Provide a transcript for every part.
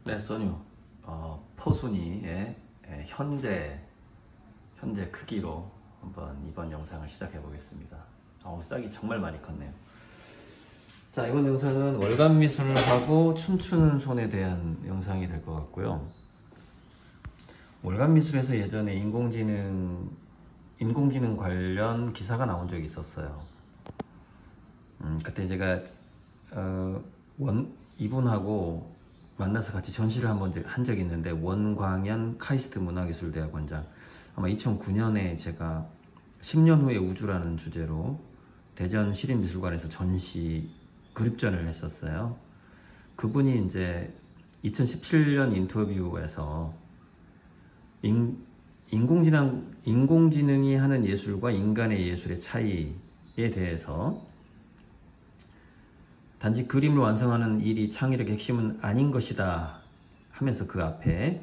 네, 써뉴. 포순이의 현재 크기로 한번 이번 영상을 시작해 보겠습니다. 싹이 정말 많이 컸네요. 자, 이번 영상은 월간 미술하고 춤추는 손에 대한 영상이 될 것 같고요. 월간 미술에서 예전에 인공지능 관련 기사가 나온 적이 있었어요. 그때 제가 이분하고 만나서 같이 전시를 한번 한 적이 있는데, 원광현 카이스트 문화기술대학원장, 아마 2009년에 제가 10년 후의 우주라는 주제로 대전 시립미술관에서 전시 그룹전을 했었어요. 그분이 이제 2017년 인터뷰에서 인공지능이 하는 예술과 인간의 예술의 차이에 대해서, 단지 그림을 완성하는 일이 창의력의 핵심은 아닌 것이다 하면서 그 앞에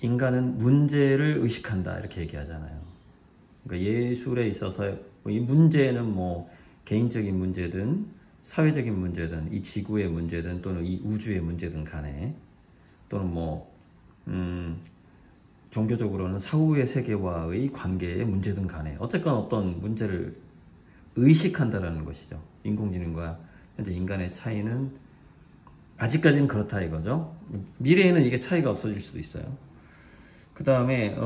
인간은 문제를 의식한다 이렇게 얘기하잖아요. 그러니까 예술에 있어서 이 문제는 개인적인 문제든 사회적인 문제든 이 지구의 문제든 또는 이 우주의 문제든 간에, 또는 종교적으로는 사후의 세계와의 관계의 문제든 간에 어쨌건 어떤 문제를 의식한다라는 것이죠. 인공지능과 현재 인간의 차이는 아직까지는 그렇다 이거죠. 미래에는 이게 차이가 없어질 수도 있어요. 그 다음에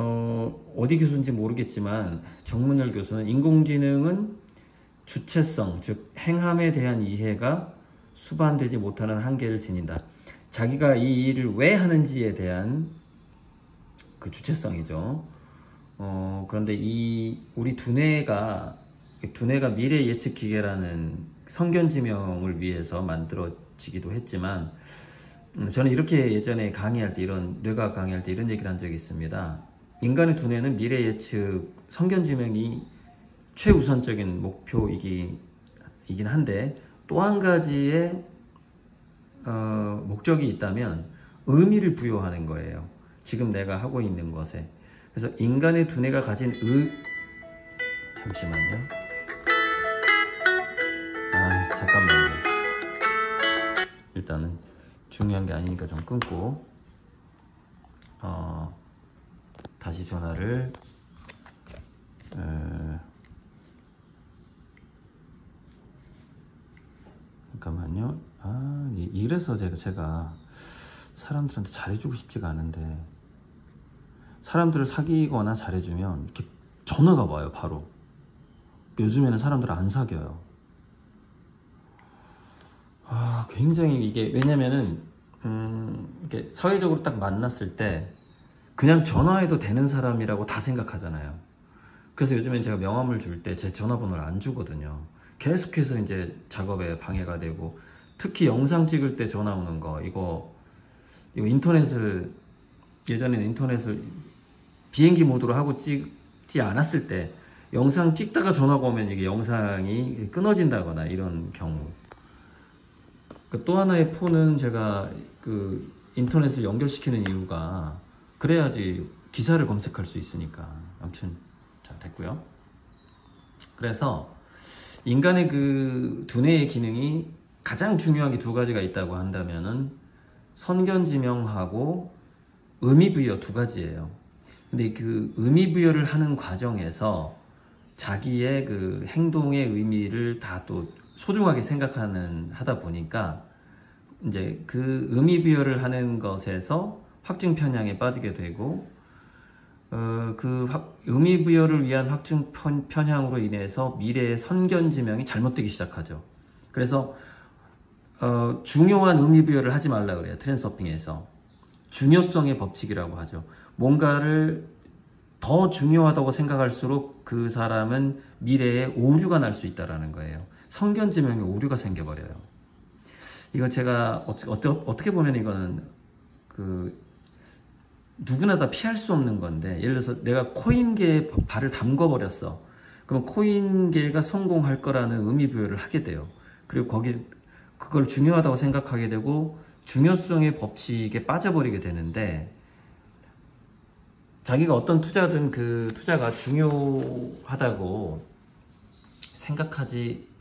어디 교수인지 모르겠지만 정문열 교수는 인공지능은 주체성, 즉 행함에 대한 이해가 수반되지 못하는 한계를 지닌다. 자기가 이 일을 왜 하는지에 대한 그 주체성이죠. 그런데 우리 두뇌가 미래 예측 기계라는 성견지명을 위해서 만들어지기도 했지만, 저는 이렇게 예전에 뇌과학 강의할 때 이런 얘기를 한 적이 있습니다. 인간의 두뇌는 미래 예측 성견지명이 최우선적인 목표이긴 한데, 또 한 가지의 목적이 있다면 의미를 부여하는 거예요. 지금 내가 하고 있는 것에. 그래서 인간의 두뇌가 가진 잠시만요. 잠깐만요. 일단은 중요한 게 아니니까 좀 끊고 다시 전화를 잠깐만요. 이래서 제가 사람들한테 잘해주고 싶지가 않은데, 사람들을 사귀거나 잘해주면 이렇게 전화가 와요, 바로. 요즘에는 사람들을 안 사귀어요. 굉장히 이게, 왜냐면은 이렇게 사회적으로 딱 만났을 때 그냥 전화해도 되는 사람이라고 다 생각하잖아요. 그래서 요즘엔 제가 명함을 줄 때 제 전화번호를 안 주거든요. 계속해서 이제 작업에 방해가 되고, 특히 영상 찍을 때 전화 오는 거, 이거 예전에는 인터넷을 비행기 모드로 하고 찍지 않았을 때 영상 찍다가 전화가 오면 이게 영상이 끊어진다거나 이런 경우. 또 하나의 폰은 제가 인터넷을 연결시키는 이유가, 그래야지 기사를 검색할 수 있으니까. 아무튼 잘 됐고요. 그래서 인간의 두뇌의 기능이 가장 중요한 게 두 가지가 있다고 한다면은 선견지명하고 의미부여 두 가지예요. 근데 그 의미부여를 하는 과정에서 자기의 행동의 의미를 다 또 소중하게 하다 보니까, 이제 그 의미부여를 하는 것에서 확증 편향에 빠지게 되고, 의미부여를 위한 확증 편향으로 인해서 미래의 선견지명이 잘못되기 시작하죠. 그래서 중요한 의미부여를 하지 말라 그래요. 트랜서핑에서 중요성의 법칙이라고 하죠. 뭔가를 더 중요하다고 생각할수록 그 사람은 미래에 오류가 날 수 있다는 거예요. 성견지명에 오류가 생겨버려요. 이거 제가 어떻게 보면 이거는 누구나 다 피할 수 없는 건데, 예를 들어서 내가 코인계에 발을 담궈버렸어. 그럼 코인계가 성공할 거라는 의미부여를 하게 돼요. 그리고 그걸 중요하다고 생각하게 되고 중요성의 법칙에 빠져버리게 되는데, 자기가 어떤 투자든 그 투자가 중요하다고 생각하지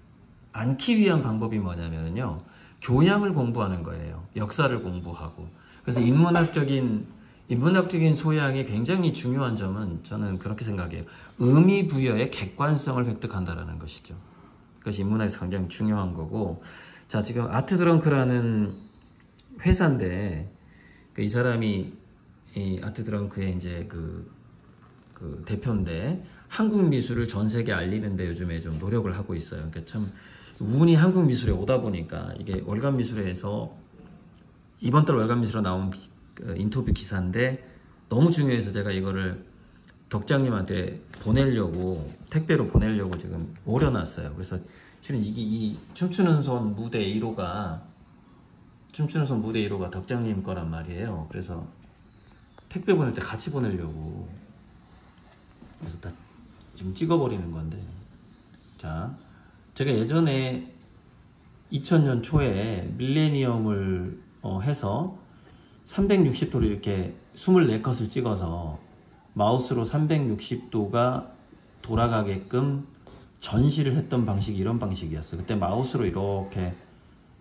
않기 위한 방법이 뭐냐면요, 교양을 공부하는 거예요. 역사를 공부하고. 그래서 인문학적인 소양이 굉장히 중요한 점은 저는 그렇게 생각해요. 의미 부여의 객관성을 획득한다라는 것이죠. 그것이 인문학에서 굉장히 중요한 거고. 자, 지금 아트드렁크라는 회사인데, 이 사람이 이 아트드렁크의 이제 그 대표인데, 한국 미술을 전 세계에 알리는데 요즘에 좀 노력을 하고 있어요. 그러니까 참 운이 한국 미술에 오다 보니까 이게 월간 미술에서 이번 달 월간 미술로 나온 인터뷰 기사인데 너무 중요해서 제가 이거를 덕장님한테 보내려고 택배로 보내려고 지금 오려놨어요. 그래서 실은 이 춤추는 손 무대 1호가 덕장님 거란 말이에요. 그래서 택배 보낼 때 같이 보내려고 그래서 다 지금 찍어버리는 건데, 자, 제가 예전에 2000년 초에 밀레니엄을 해서 360도로 이렇게 24컷을 찍어서 마우스로 360도가 돌아가게끔 전시를 했던 방식이 이런 방식이었어요. 그때 마우스로 이렇게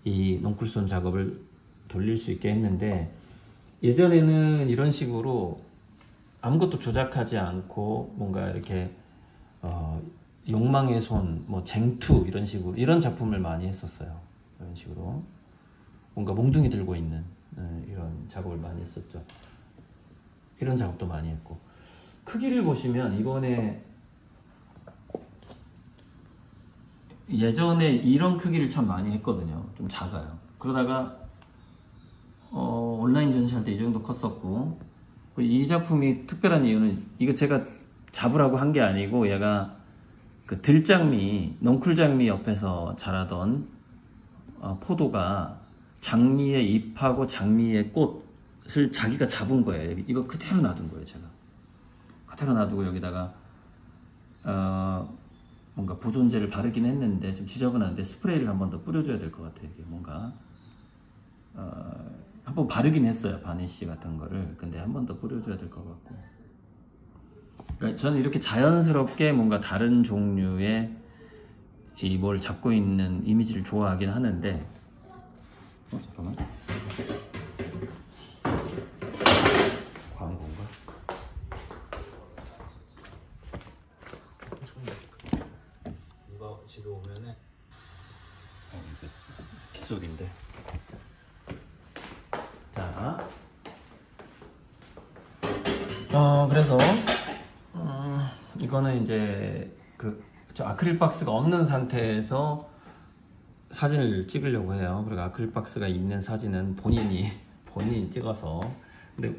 이 넝쿨손 작업을 돌릴 수 있게 했는데, 예전에는 이런 식으로 아무것도 조작하지 않고 뭔가 이렇게 욕망의 손, 뭐 쟁투 이런 식으로 이런 작품을 많이 했었어요. 이런 식으로 뭔가 몽둥이 들고 있는 이런 작업을 많이 했었죠. 이런 작업도 많이 했고, 크기를 보시면 이번에 예전에 이런 크기를 참 많이 했거든요. 좀 작아요. 그러다가 온라인 전시할 때 이 정도 컸었고, 이 작품이 특별한 이유는 이거 제가 잡으라고 한 게 아니고 얘가 그 들장미, 넝쿨장미 옆에서 자라던 포도가 장미의 잎하고 장미의 꽃을 자기가 잡은 거예요. 이거 그대로 놔둔 거예요. 제가 그대로 놔두고 여기다가 뭔가 보존제를 바르긴 했는데 좀 지저분한데 스프레이를 한 번 더 뿌려줘야 될 것 같아요. 이게 뭔가 한번 바르긴 했어요. 바니쉬 같은 거를. 근데 한 번 더 뿌려줘야 될 것 같고. 그러니까 저는 이렇게 자연스럽게 뭔가 다른 종류의 이 뭘 잡고 있는 이미지를 좋아하긴 하는데, 잠깐만. 광고인가? 누가 집에 오면은 이거 빗속인데. 자, 그래서 이거는 이제 저 아크릴 박스가 없는 상태에서 사진을 찍으려고 해요. 그리고 아크릴 박스가 있는 사진은 본인이 찍어서. 근데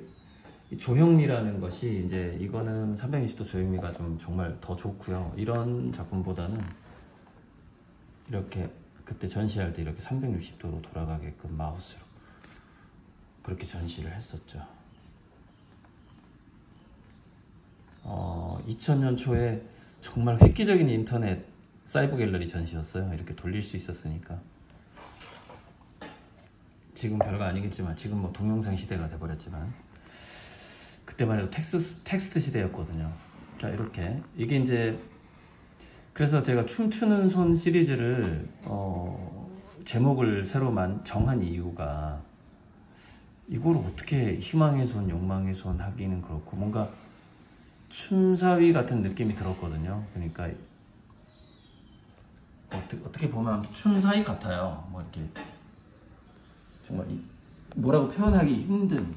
이 조형미라는 것이 이제 이거는 360도 조형미가 좀 정말 더 좋고요. 이런 작품보다는 이렇게 그때 전시할 때 이렇게 360도로 돌아가게끔 마우스로 그렇게 전시를 했었죠. 2000년 초에 정말 획기적인 인터넷 사이버 갤러리 전시였어요. 이렇게 돌릴 수 있었으니까. 지금 별거 아니겠지만, 지금 뭐 동영상 시대가 돼버렸지만, 그때만 해도 텍스트 시대였거든요. 자, 이렇게. 이게 이제, 그래서 제가 춤추는 손 시리즈를, 제목을 새로 정한 이유가, 이걸 어떻게 희망의 손, 욕망의 손 하기는 그렇고, 뭔가 춤사위 같은 느낌이 들었거든요. 그러니까 어떻게 보면 춤사위 같아요. 뭐 이렇게 정말 뭐라고 표현하기 힘든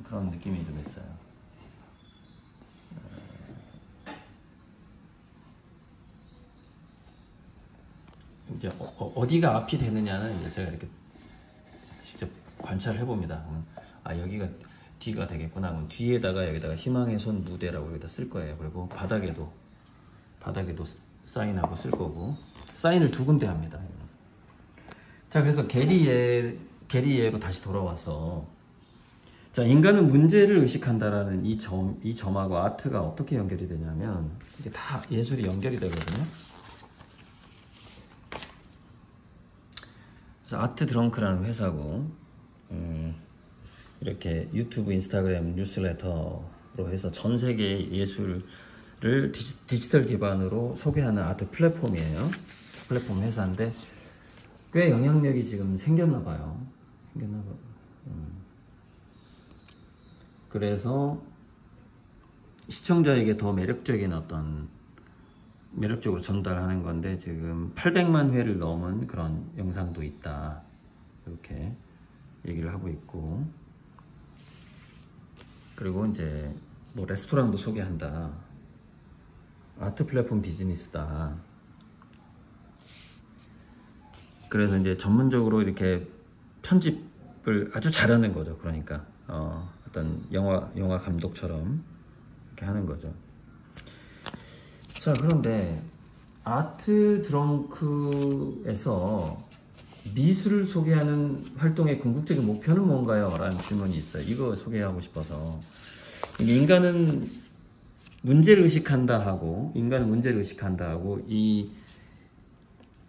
그런 느낌이 좀 있어요. 이제 어디가 앞이 되느냐는 이제 제가 이렇게 직접 관찰을 해봅니다. 아, 여기가 뒤가 되겠구나. 그럼 뒤에다가 여기다가 희망의 손 무대라고 여기다 쓸 거예요. 그리고 바닥에도 사인하고 쓸 거고, 사인을 2군데 합니다. 자, 그래서 게리에로 다시 돌아와서, 자, 인간은 문제를 의식한다라는 이 점하고 아트가 어떻게 연결이 되냐면, 이게 다 예술이 연결이 되거든요. 그래서 아트드렁크라는 회사고, 이렇게 유튜브, 인스타그램, 뉴스레터로 해서 전 세계 예술을 디지털 기반으로 소개하는 아트 플랫폼이에요. 플랫폼 회사인데, 꽤 영향력이 지금 생겼나 봐요. 그래서 시청자에게 더 매력적으로 전달하는 건데, 지금 800만 회를 넘은 그런 영상도 있다, 이렇게 얘기를 하고 있고, 그리고 이제 뭐 레스토랑도 소개한다, 아트 플랫폼 비즈니스다. 그래서 이제 전문적으로 이렇게 편집을 아주 잘하는 거죠. 그러니까 어떤 영화 감독처럼 이렇게 하는 거죠. 자, 그런데 아트 드렁크에서 미술을 소개하는 활동의 궁극적인 목표는 뭔가요? 라는 질문이 있어요. 이거 소개하고 싶어서. 인간은 문제를 의식한다 하고,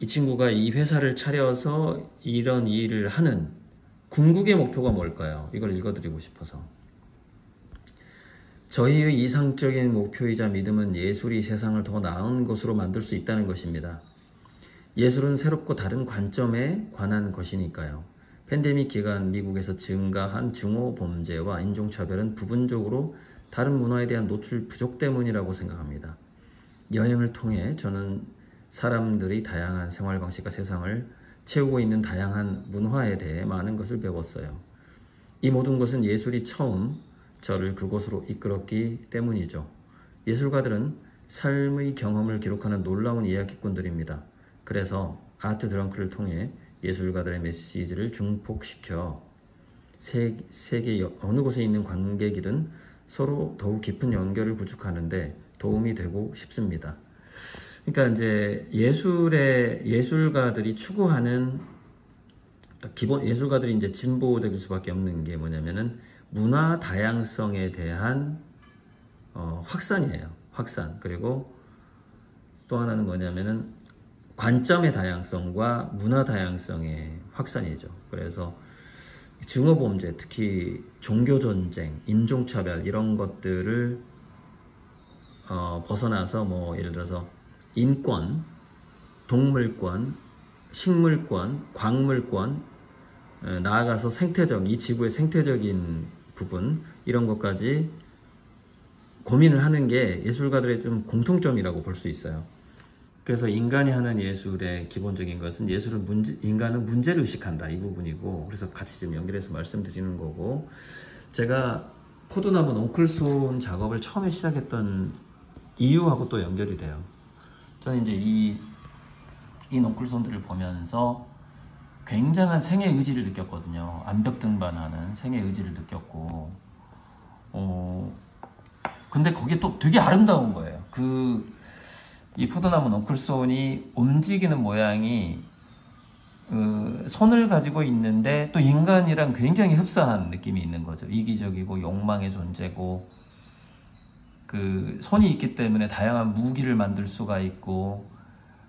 이 친구가 이 회사를 차려서 이런 일을 하는 궁극의 목표가 뭘까요? 이걸 읽어드리고 싶어서. 저희의 이상적인 목표이자 믿음은 예술이 세상을 더 나은 곳으로 만들 수 있다는 것입니다. 예술은 새롭고 다른 관점에 관한 것이니까요. 팬데믹 기간 미국에서 증가한 증오 범죄와 인종차별은 부분적으로 다른 문화에 대한 노출 부족 때문이라고 생각합니다. 여행을 통해 저는 사람들이 다양한 생활 방식과 세상을 채우고 있는 다양한 문화에 대해 많은 것을 배웠어요. 이 모든 것은 예술이 처음 저를 그곳으로 이끌었기 때문이죠. 예술가들은 삶의 경험을 기록하는 놀라운 이야기꾼들입니다. 그래서 아트 드렁크를 통해 예술가들의 메시지를 중폭시켜 세계 어느 곳에 있는 관객이든 서로 더욱 깊은 연결을 구축하는데 도움이 되고 싶습니다. 그러니까 이제 예술가들이 추구하는 예술가들이 이제 진보적일 수밖에 없는 게 뭐냐면은 문화 다양성에 대한 확산이에요. 확산. 그리고 또 하나는 뭐냐면은 관점의 다양성과 문화 다양성의 확산이죠. 그래서 증오범죄, 특히 종교전쟁, 인종차별 이런 것들을 벗어나서 뭐 예를 들어서 인권, 동물권, 식물권, 광물권, 나아가서 이 지구의 생태적인 부분, 이런 것까지 고민을 하는 게 예술가들의 좀 공통점이라고 볼 수 있어요. 그래서 인간이 하는 예술의 기본적인 것은 인간은 문제를 의식한다, 이 부분이고, 그래서 같이 좀 연결해서 말씀드리는 거고, 제가 포도나무 넝쿨손 작업을 처음에 시작했던 이유하고 또 연결이 돼요. 저는 이제 이 넝쿨손들을 보면서 굉장한 생의 의지를 느꼈거든요. 암벽 등반하는 생의 의지를 느꼈고, 근데 그게 또 되게 아름다운 거예요. 이 포도나무 넝쿨손이 움직이는 모양이 손을 가지고 있는데 또 인간이랑 굉장히 흡사한 느낌이 있는 거죠. 이기적이고 욕망의 존재고, 손이 있기 때문에 다양한 무기를 만들 수가 있고,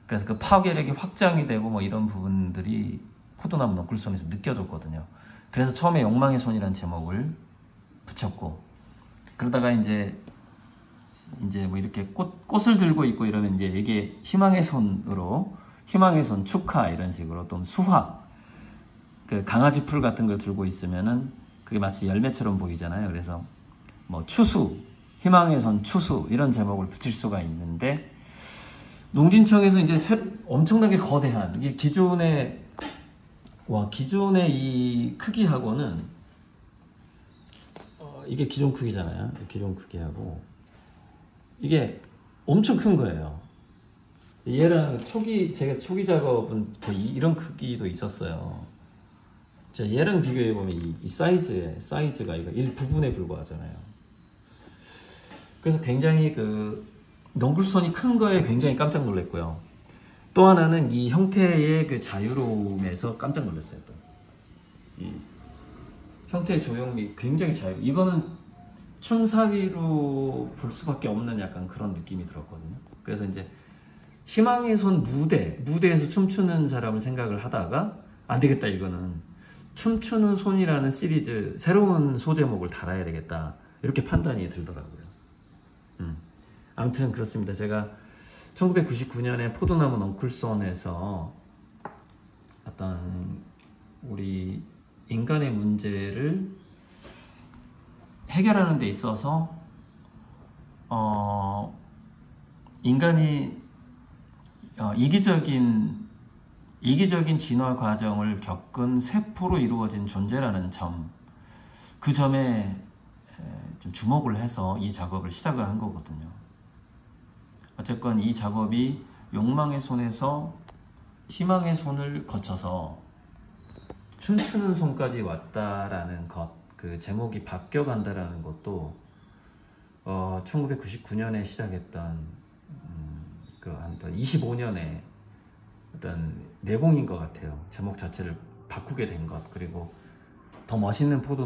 그래서 그 파괴력이 확장이 되고 뭐 이런 부분들이 포도나무 넝쿨손에서 느껴졌거든요. 그래서 처음에 욕망의 손이라는 제목을 붙였고, 그러다가 이제 뭐 이렇게 꽃을 들고 있고 이러면 이제 이게 희망의 손 축하 이런 식으로, 또 수화, 강아지 풀 같은 걸 들고 있으면은 그게 마치 열매처럼 보이잖아요. 그래서 뭐 추수, 희망의 손 추수 이런 제목을 붙일 수가 있는데, 농진청에서 이제 엄청나게 거대한, 이게 기존의 이 크기하고는 이게 기존 크기잖아요. 기존 크기하고 이게 엄청 큰 거예요. 얘랑 제가 초기 작업은 거의 이런 크기도 있었어요. 얘랑 비교해보면 이 사이즈가 이거 일부분에 불과하잖아요. 그래서 굉장히 넝쿨손이 큰 거에 굉장히 깜짝 놀랐고요. 또 하나는 이 형태의 자유로움에서 깜짝 놀랐어요. 또 이 형태의 조형이 굉장히 이거는 춤사위로 볼 수밖에 없는 약간 그런 느낌이 들었거든요. 그래서 이제 희망의 손 무대에서 춤추는 사람을 생각을 하다가, 안 되겠다, 이거는 춤추는 손이라는 시리즈 새로운 소제목을 달아야 되겠다, 이렇게 판단이 들더라고요. 아무튼 그렇습니다. 제가 1999년에 포도나무 넝쿨손에서 어떤 우리 인간의 문제를 해결하는 데 있어서 인간이 이기적인 진화 과정을 겪은 세포로 이루어진 존재라는 점, 그 점에 좀 주목을 해서 이 작업을 시작을 한 거거든요. 어쨌건 이 작업이 욕망의 손에서 희망의 손을 거쳐서 춤추는 손까지 왔다라는 것, 그 제목이 바뀌어간다라는 것도 1999년에 시작했던 그 한 25년의 어떤 내공인 것 같아요. 제목 자체를 바꾸게 된 것, 그리고 더 멋있는 포도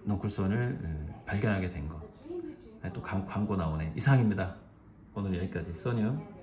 넝쿨손을 발견하게 된 것. 또 광고 나오네. 이상입니다. 오늘 여기까지. 써니요.